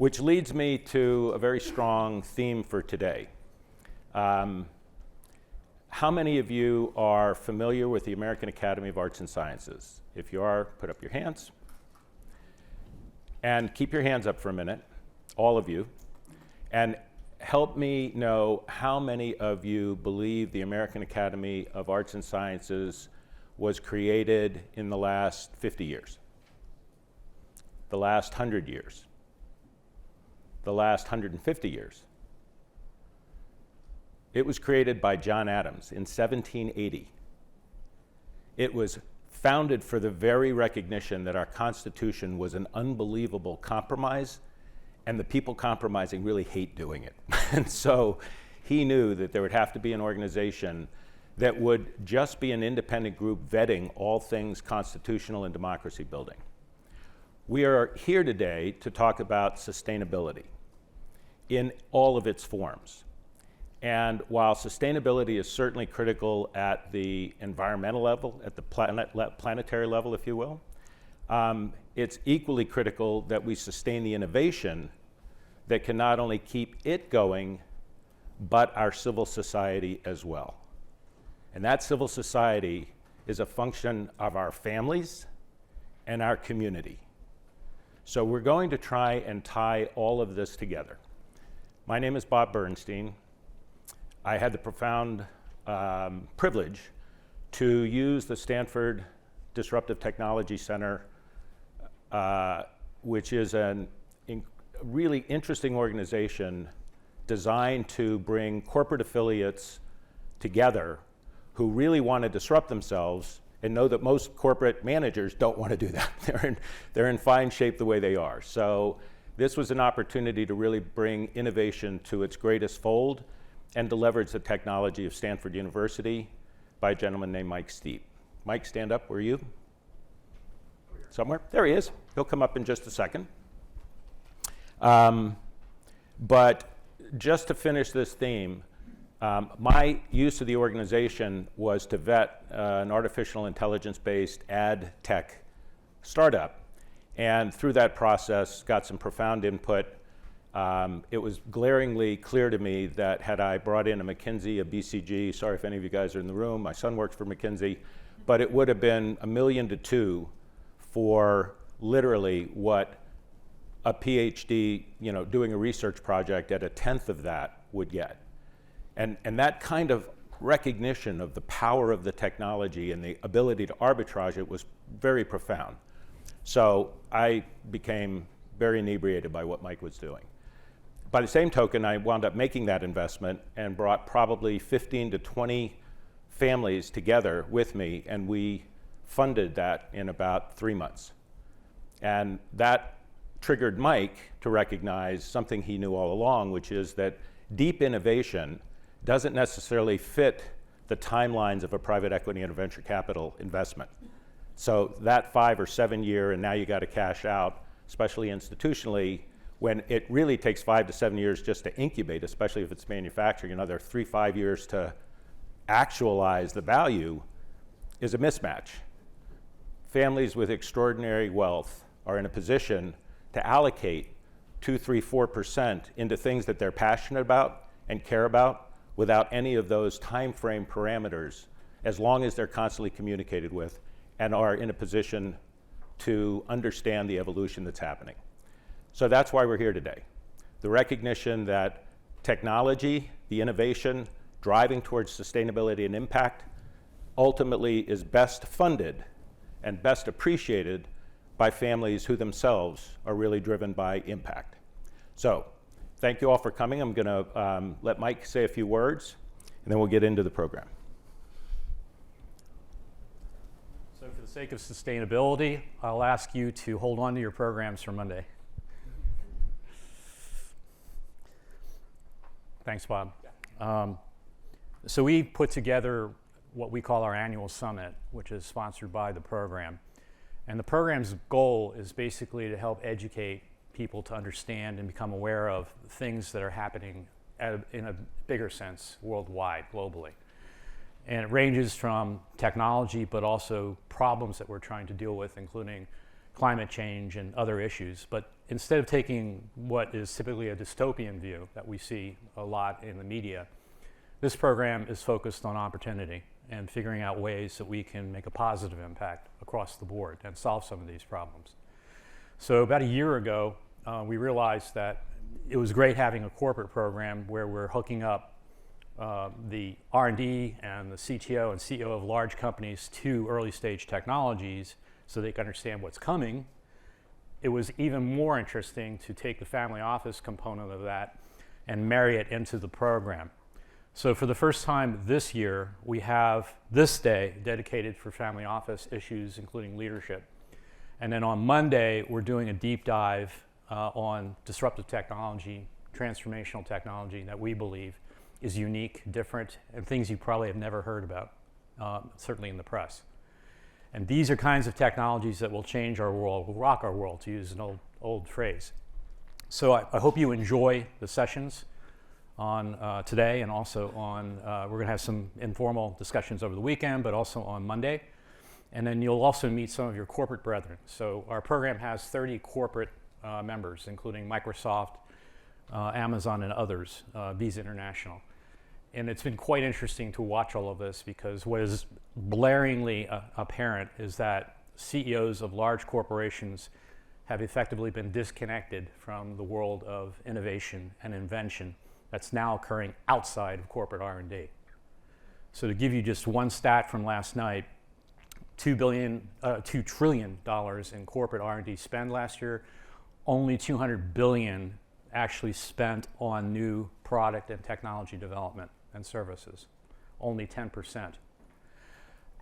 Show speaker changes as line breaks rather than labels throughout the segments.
Which leads me to a very strong theme for today. How many of you are familiar with the American Academy of Arts and Sciences? If you are, put up your hands. And keep your hands up for a minute, all of you. And help me know how many of you believe the American Academy of Arts and Sciences was created in the last 50 years, the last 100 years, the last 150 years. It was created by John Adams in 1780. It was founded for the very recognition that our Constitution was an unbelievable compromise, and the people compromising really hate doing it. And so he knew that there would have to be an organization that would just be an independent group vetting all things constitutional and democracy building. We are here today to talk about sustainability in all of its forms. And while sustainability is certainly critical at the environmental level, at the planetary level, if you will, it's equally critical that we sustain the innovation that can not only keep it going, but our civil society as well. And that civil society is a function of our families and our community. So we're going to try and tie all of this together. My name is Bob Bernstein. I had the profound privilege to use the Stanford Disruptive Technology Center, which is a really interesting organization designed to bring corporate affiliates together who really want to disrupt themselves and know that most corporate managers don't want to do that. They're in fine shape the way they are. So this was an opportunity to really bring innovation to its greatest fold and to leverage the technology of Stanford University by a gentleman named Mike Steep. Mike, stand up. Where are you? Somewhere? There he is. He'll come up in just a second. But just to finish this theme, my use of the organization was to vet an artificial intelligence-based ad tech startup. And through that process, got some profound input. It was glaringly clear to me that had I brought in a McKinsey, a BCG, sorry if any of you guys are in the room, my son works for McKinsey, but it would have been $1 million to $2 million for literally what a PhD, doing a research project at 1/10 of that would get. And that kind of recognition of the power of the technology and the ability to arbitrage it was very profound. So I became very inebriated by what Mike was doing. By the same token, I wound up making that investment and brought probably 15 to 20 families together with me, and we funded that in about 3 months. And that triggered Mike to recognize something he knew all along, which is that deep innovation doesn't necessarily fit the timelines of a private equity and a venture capital investment. So that 5 or 7 year, and now you got to cash out, especially institutionally, when it really takes 5 to 7 years just to incubate, especially if it's manufacturing, another 3 to 5 years to actualize the value, is a mismatch. Families with extraordinary wealth are in a position to allocate 2, 3, 4% into things that they're passionate about and care about without any of those time frame parameters, as long as they're constantly communicated with and are in a position to understand the evolution that's happening. So that's why we're here today. The recognition that technology, the innovation, driving towards sustainability and impact, ultimately is best funded and best appreciated by families who themselves are really driven by impact. So thank you all for coming. I'm gonna let Mike say a few words, and then we'll get into the program.
So for the sake of sustainability, I'll ask you to hold on to your programs for Monday. Thanks, Bob. So we put together what we call our annual summit, which is sponsored by the program. And the program's goal is basically to help educate people to understand and become aware of things that are happening in a bigger sense worldwide, globally. And it ranges from technology, but also problems that we're trying to deal with, including climate change and other issues. But instead of taking what is typically a dystopian view that we see a lot in the media, this program is focused on opportunity and figuring out ways that we can make a positive impact across the board and solve some of these problems. So about a year ago, we realized that it was great having a corporate program where we're hooking up the R&D and the CTO and CEO of large companies to early stage technologies so they can understand what's coming. It was even more interesting to take the family office component of that and marry it into the program. So for the first time this year, we have this day dedicated for family office issues, including leadership. And then on Monday, we're doing a deep dive on disruptive technology, transformational technology that we believe is unique, different, and things you probably have never heard about, certainly in the press. And these are kinds of technologies that will change our world, will rock our world, to use an old phrase. So I hope you enjoy the sessions on today, and also on, we're gonna have some informal discussions over the weekend, but also on Monday. And then you'll also meet some of your corporate brethren. So our program has 30 corporate members, including Microsoft, Amazon, and others, Visa International. And it's been quite interesting to watch all of this, because what is blaringly apparent is that CEOs of large corporations have effectively been disconnected from the world of innovation and invention that's now occurring outside of corporate R&D. So to give you just one stat from last night, $2 trillion in corporate R&D spend last year, only $200 billion actually spent on new product and technology development and services, only 10%.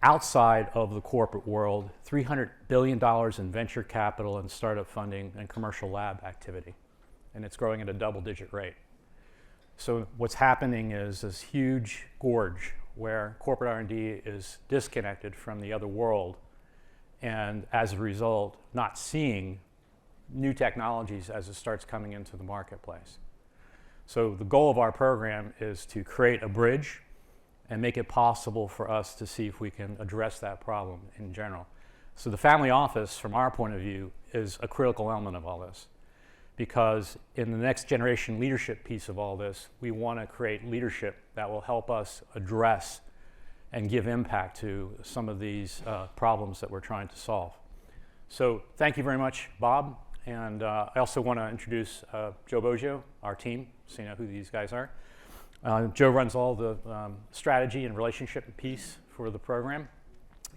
Outside of the corporate world, $300 billion in venture capital and startup funding and commercial lab activity, and it's growing at a double-digit rate. So what's happening is this huge gorge where corporate R&D is disconnected from the other world, and as a result, not seeing new technologies as it starts coming into the marketplace. So the goal of our program is to create a bridge and make it possible for us to see if we can address that problem in general. So the family office, from our point of view, is a critical element of all this, because in the next generation leadership piece of all this, we want to create leadership that will help us address and give impact to some of these problems that we're trying to solve. So thank you very much, Bob. And I also want to introduce Joe Boggio, our team, so you know who these guys are. Joe runs all the strategy and relationship piece for the program,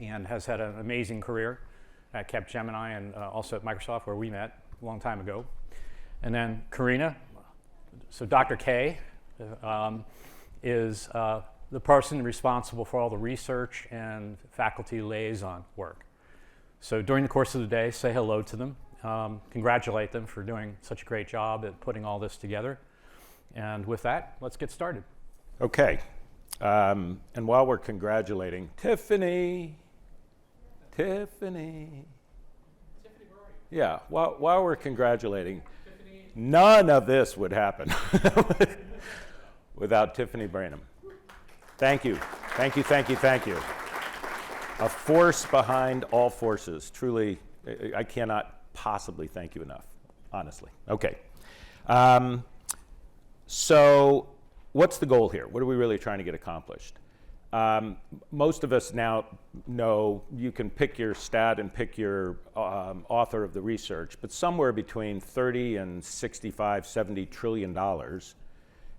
and has had an amazing career at Capgemini and also at Microsoft, where we met a long time ago. And then Karina, so Dr. K is the person responsible for all the research and faculty liaison work. So during the course of the day, say hello to them, congratulate them for doing such a great job at putting all this together. And with that, let's get started.
Okay. And while we're congratulating, Tiffany. Yeah, while we're congratulating, none of this would happen without Tiffany Branham. Thank you. Thank you, thank you, thank you. A force behind all forces. Truly, I cannot possibly thank you enough, honestly. Okay. So what's the goal here? What are we really trying to get accomplished? Most of us now know you can pick your stat and pick your author of the research, but somewhere between 30 and 65, 70 trillion dollars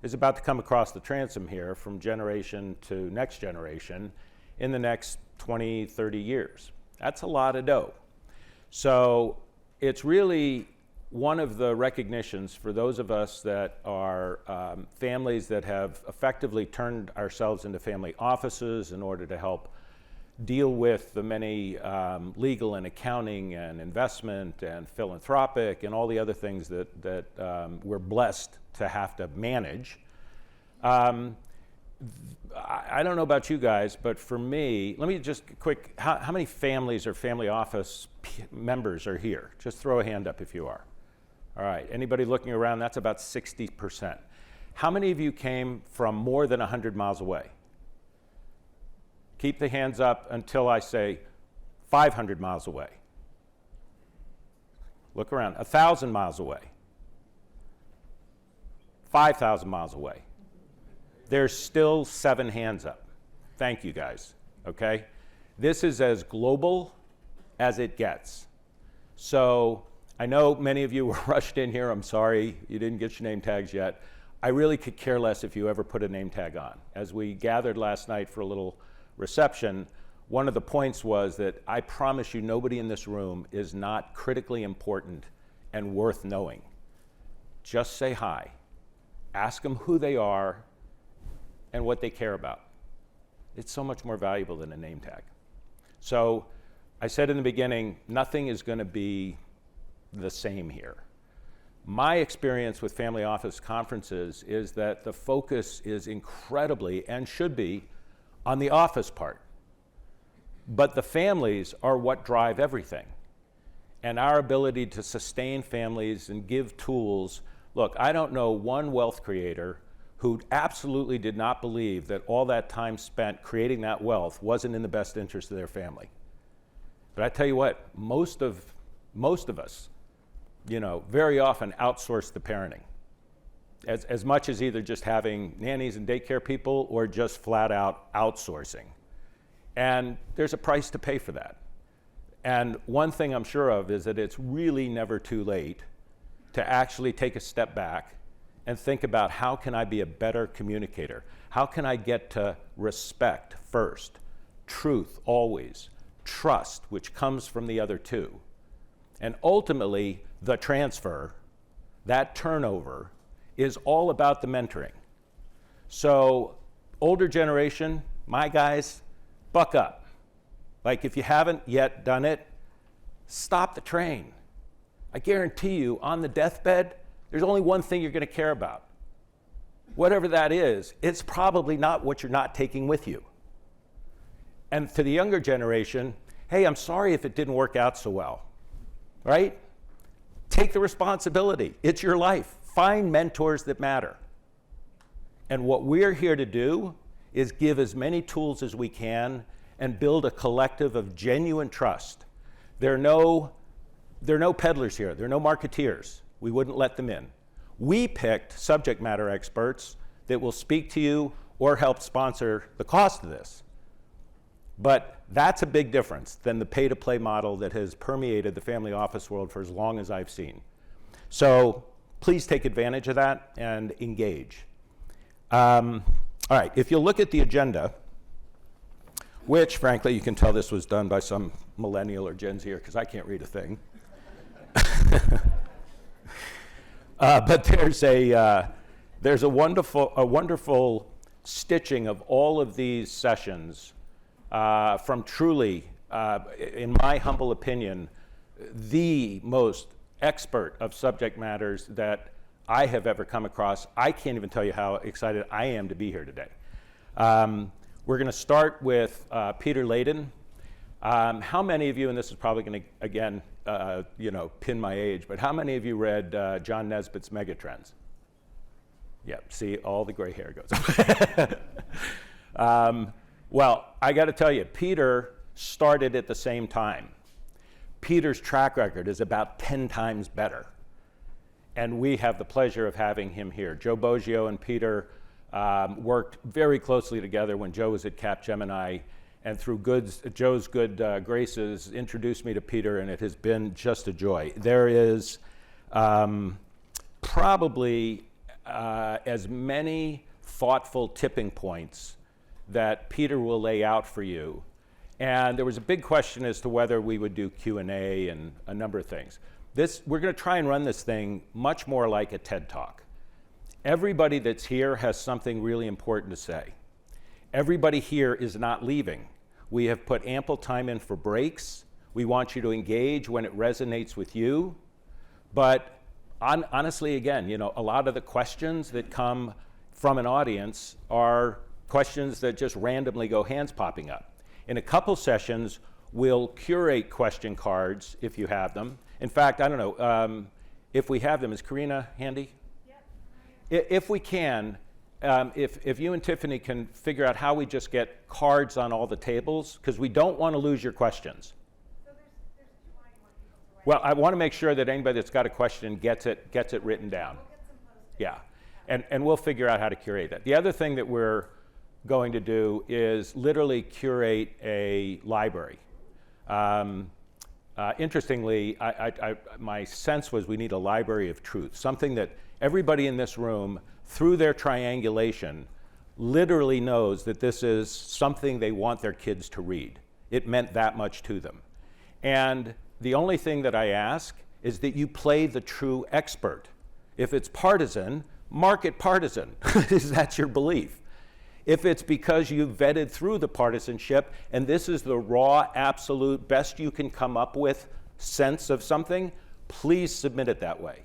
is about to come across the transom here from generation to next generation in the next 20, 30 years. That's a lot of dough. So it's really one of the recognitions for those of us that are families that have effectively turned ourselves into family offices in order to help deal with the many legal and accounting and investment and philanthropic and all the other things that we're blessed to have to manage. I don't know about you guys, but for me, let me just quick, how many families or family office members are here? Just throw a hand up if you are. All right, anybody looking around, that's about 60%. How many of you came from more than 100 miles away? Keep the hands up until I say 500 miles away. Look around, 1,000 miles away, 5,000 miles away. There's still 7 hands up. Thank you guys, okay? This is as global as it gets. So I know many of you were rushed in here. I'm sorry you didn't get your name tags yet. I really could care less if you ever put a name tag on. As we gathered last night for a little reception, one of the points was that I promise you nobody in this room is not critically important and worth knowing. Just say hi. Ask them who they are and what they care about. It's so much more valuable than a name tag. So I said in the beginning, nothing is going to be the same here. My experience with family office conferences is that the focus is incredibly, and should be, on the office part. But the families are what drive everything. And our ability to sustain families and give tools. Look, I don't know one wealth creator who absolutely did not believe that all that time spent creating that wealth wasn't in the best interest of their family. But I tell you what, most of us, very often outsource the parenting. As much as either just having nannies and daycare people or just flat out outsourcing. And there's a price to pay for that. And one thing I'm sure of is that it's really never too late to actually take a step back and think about how can I be a better communicator? How can I get to respect first, truth always, trust, which comes from the other two, and ultimately the transfer, that turnover, is all about the mentoring. So older generation, my guys, buck up. Like if you haven't yet done it, stop the train. I guarantee you on the deathbed, there's only one thing you're going to care about. Whatever that is, it's probably not what you're not taking with you. And to the younger generation, hey, I'm sorry if it didn't work out so well, right? Take the responsibility. It's your life. Find mentors that matter. And what we're here to do is give as many tools as we can and build a collective of genuine trust. There are no peddlers here. There are no marketeers. We wouldn't let them in. We picked subject matter experts that will speak to you or help sponsor the cost of this. But that's a big difference than the pay-to-play model that has permeated the family office world for as long as I've seen. So please take advantage of that and engage. All right, if you look at the agenda, which frankly you can tell this was done by some millennial or Gen Zer because I can't read a thing. But there's a wonderful stitching of all of these sessions from truly, in my humble opinion, the most expert of subject matters that I have ever come across. I can't even tell you how excited I am to be here today. We're going to start with Peter Layden. How many of you, and this is probably going to, again, pin my age, but how many of you read John Nesbitt's Megatrends? Yep, see, all the gray hair goes up. Well, I got to tell you, Peter started at the same time. Peter's track record is about 10 times better. And we have the pleasure of having him here. Joe Boggio and Peter worked very closely together when Joe was at Capgemini, and through Joe's good graces, introduced me to Peter, and it has been just a joy. There is probably as many thoughtful tipping points that Peter will lay out for you. And there was a big question as to whether we would do Q&A and a number of things. We're going to try and run this thing much more like a TED Talk. Everybody that's here has something really important to say. Everybody here is not leaving. We have put ample time in for breaks. We want you to engage when it resonates with you. But honestly, again, a lot of the questions that come from an audience are questions that just randomly go hands popping up. In a couple sessions, we'll curate question cards if you have them. In fact, I don't know, if we have them, is Karina handy? Yep. If we can, if you and Tiffany can figure out how we just get cards on all the tables, because we don't want to lose your questions.
So there's 2 I want people to
Well, I want to make sure that anybody that's got a question gets it written down.
We'll get some posted.
Yeah, and we'll figure out how to curate that. The other thing that we're going to do is literally curate a library. Interestingly, my sense was we need a library of truth, something that everybody in this room, through their triangulation, literally knows that this is something they want their kids to read. It meant that much to them. And the only thing that I ask is that you play the true expert. If it's partisan, mark it partisan. That's your belief. If it's because you vetted through the partisanship and this is the raw, absolute best you can come up with sense of something, please submit it that way.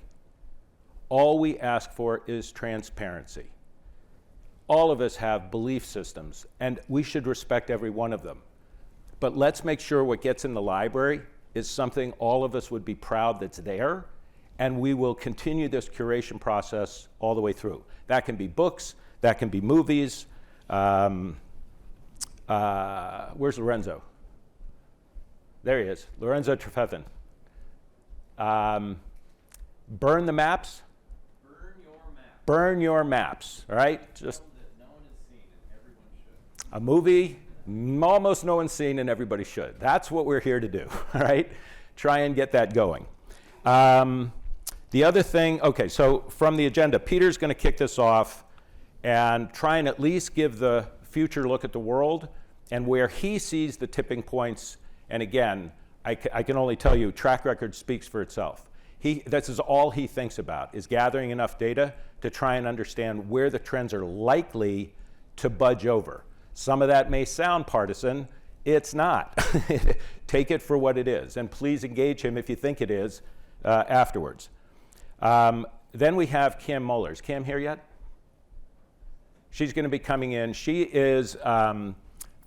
All we ask for is transparency. All of us have belief systems, and we should respect every one of them. But let's make sure what gets in the library is something all of us would be proud that's there, and we will continue this curation process all the way through. That can be books, that can be movies. Where's Lorenzo? There he is, Lorenzo Trefethen. Burn the maps.
Burn your maps.
Burn your maps, all right? Just
That no one has seen and everyone should.
a movie almost no one's seen and everybody should. That's what we're here to do, all right? Try and get that going. The other thing, okay, so from the agenda, Peter's going to kick this off and try and at least give the future look at the world and where he sees the tipping points. And again, I can only tell you, track record speaks for itself. This is all he thinks about, is gathering enough data to try and understand where the trends are likely to budge over. Some of that may sound partisan. It's not. Take it for what it is. And please engage him if you think it is afterwards. Then we have Kim Muller. Is Kim here yet? She's going to be coming in. She is for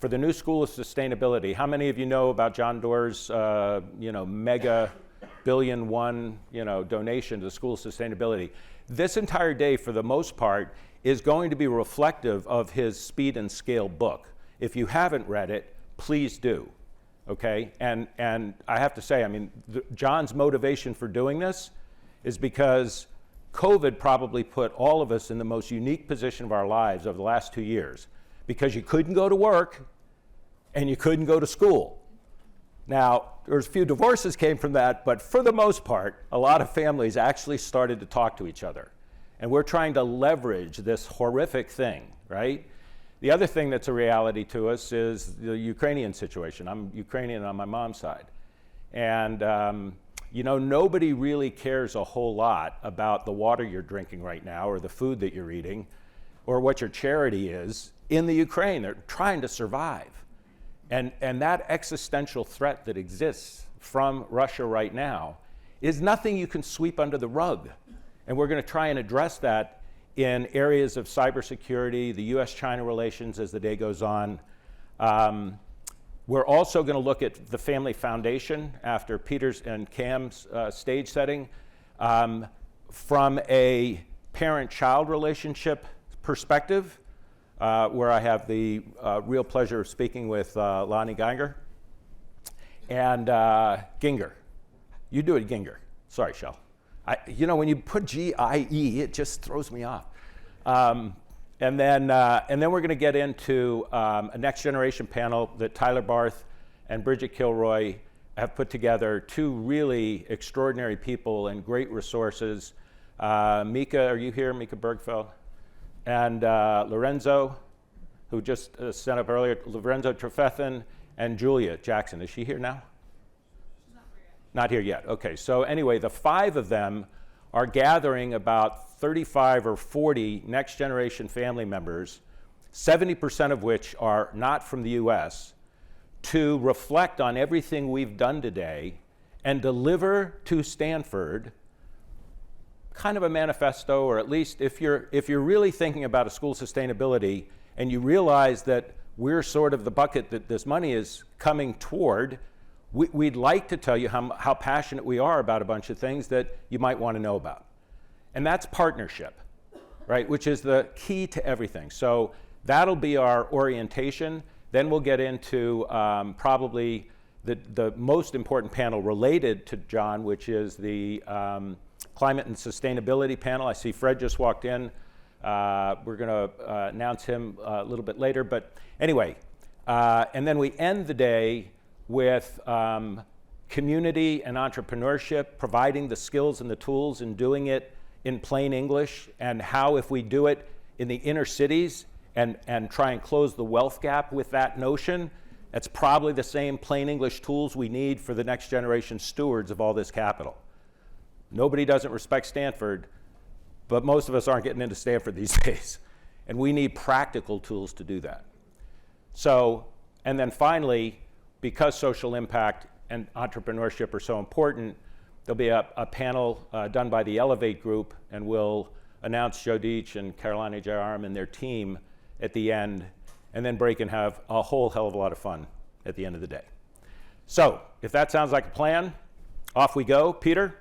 the New School of Sustainability. How many of you know about John Doerr's mega $1 billion donation to the School of Sustainability? This entire day, for the most part, is going to be reflective of his Speed and Scale book. If you haven't read it, please do, okay? And I have to say, I mean, John's motivation for doing this is because COVID probably put all of us in the most unique position of our lives over the last 2 years, because you couldn't go to work and you couldn't go to school. Now, there's a few divorces came from that, but for the most part, a lot of families actually started to talk to each other. And we're trying to leverage this horrific thing, right? The other thing that's a reality to us is the Ukrainian situation. I'm Ukrainian on my mom's side. And nobody really cares a whole lot about the water you're drinking right now or the food that you're eating or what your charity is in the Ukraine. They're trying to survive. And that existential threat that exists from Russia right now is nothing you can sweep under the rug. And we're going to try and address that in areas of cybersecurity, the US-China relations as the day goes on. We're also going to look at the Family Foundation after Peter's and Cam's stage setting from a parent-child relationship perspective, where I have the real pleasure of speaking with Lonnie Ginger and Ginger. You do it, Ginger. Sorry, Shell. When you put G-I-E, it just throws me off. And then we're going to get into a next generation panel that Tyler Barth and Bridget Kilroy have put together, two really extraordinary people and great resources. Mika, are you here? Mika Bergfeld. And Lorenzo, who just sent up earlier, Lorenzo Trefethen, and Julia Jackson. Is she here now? Not here yet. Okay, so anyway, the five of them are gathering about 35 or 40 next generation family members, 70% of which are not from the US, to reflect on everything we've done today and deliver to Stanford kind of a manifesto, or at least if you're really thinking about a school sustainability and you realize that we're sort of the bucket that this money is coming toward, we'd like to tell you how passionate we are about a bunch of things that you might want to know about. And that's partnership, right? Which is the key to everything. So that'll be our orientation. Then we'll get into probably the most important panel related to John, which is the Climate and Sustainability panel. I see Fred just walked in. We're going to announce him a little bit later. But anyway, and then we end the day with community and entrepreneurship, providing the skills and the tools and doing it in plain English, and how if we do it in the inner cities and try and close the wealth gap with that notion, it's probably the same plain English tools we need for the next generation stewards of all this capital. Nobody doesn't respect Stanford, but most of us aren't getting into Stanford these days. And we need practical tools to do that. So, and then finally, because social impact and entrepreneurship are so important, there'll be a panel done by the Elevate group, and we'll announce Joe Deitch and Carolina Jayaram and their team at the end, and then break and have a whole hell of a lot of fun at the end of the day. So, if that sounds like a plan, off we go. Peter?